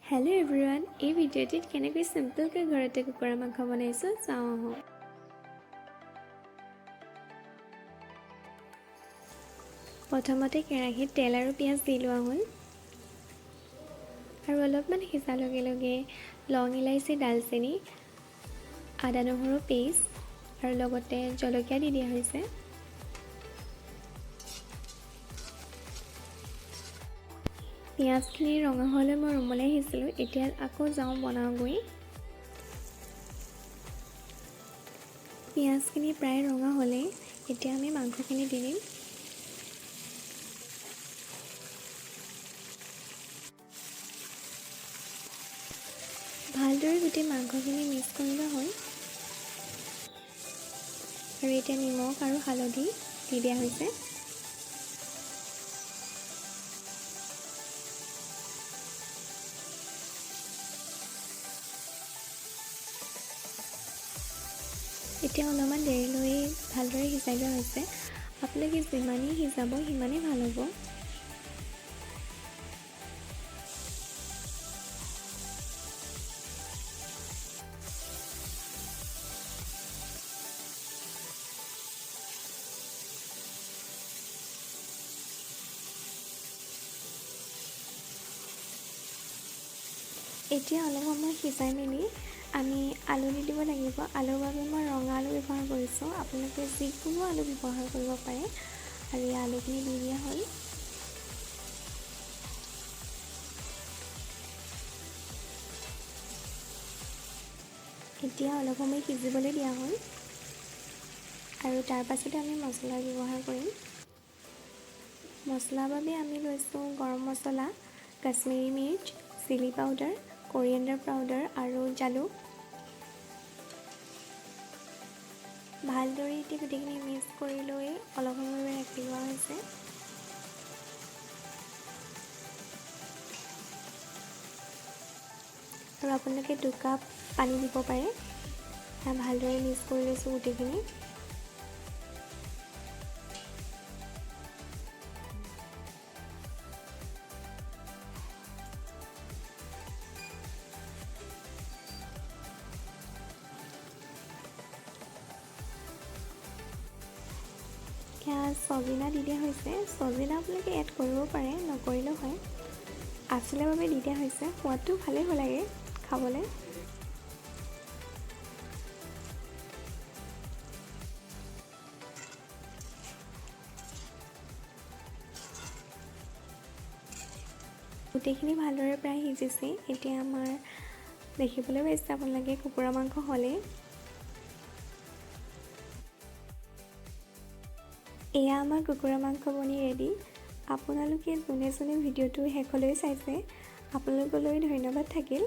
Hello everyone, এই ভিডিঅ'টিত কেনেকৈ সিম্পলকৈ ঘৰতে কুকুৰা মাংস বনাইছো চাওঁ আহক। প্ৰথমতে কেৰাহীত তেল আৰু পিঁয়াজ দি লোৱা হ'ল আৰু অলপমান সিজাৰ লগে লগে লং ইলাইচি ডালচেনি আদা নহৰু পেষ্ট আৰু লগতে জলকীয়া দি দিয়া হৈছে। পিঁয়াজখিনি ৰঙা হ'লে মই ৰুমলৈ আহিছিলোঁ, এতিয়া আকৌ যাওঁ বনাওঁগৈ। পিঁয়াজখিনি প্ৰায় ৰঙা হ'লে এতিয়া আমি মাংসখিনি দি দিম। ভালদৰে গোটেই মাংসখিনি মিক্স কৰি লোৱা হ'ল আৰু এতিয়া নিমখ আৰু হালধি দি দিয়া হৈছে। এতিয়া অলপমান দেৰিলৈ ভালদৰে সিজাই লোৱা হৈছে। আপোনালোকে যিমানেই সিজাব সিমানেই ভাল হ'ব। এতিয়া অলপ সময় সিজাই মেলি আমি আলু দি দিব লাগিব। আলুৰ বাবে মই ৰঙা আলু ব্যৱহাৰ কৰিছোঁ, আপোনালোকে যিকোনো আলু ব্যৱহাৰ কৰিব পাৰে। আৰু এই আলুখিনি দি দিয়া হ'ল। এতিয়া অলপ সময় সিজিবলৈ দিয়া হ'ল আৰু তাৰ পাছতে আমি মছলা ব্যৱহাৰ কৰিম। মছলাৰ বাবে আমি লৈছোঁ গৰম মছলা, কাশ্মীৰী মিৰ্চ, চিলি পাউডাৰ, কৰিয়েণ্ডাৰ পাউডাৰ আৰু জালুক। ভালদৰে এতিয়া গোটেইখিনি মিক্স কৰি লৈ অলপ সময় ৰাখি লোৱা হৈছে। আৰু আপোনালোকে 2 কাপ পানী দিব পাৰে। ভালদৰে মিক্স কৰি লৈছোঁ গোটেইখিনি। চজিনা দি দিয়া হৈছে। চজিনা আপোনালোকে এড কৰিব পাৰে, নকৰিলেও হয়। আছিলে বাবে দি দিয়া হৈছে। সোৱাদটো ভালেই হৈ লাগে খাবলৈ। গোটেইখিনি ভালদৰে প্ৰায় সিজিছে। এতিয়া আমাৰ দেখিবলৈ পাইছে আপোনালোকে কুকুৰা মাংস হ'লেই। এয়া আমাৰ কুকুৰা মাংস বনি ৰেডি। আপোনালোকে যোনে যোনে ভিডিঅ'টো শেষলৈ চাইছে আপোনালোকলৈ ধন্যবাদ থাকিল।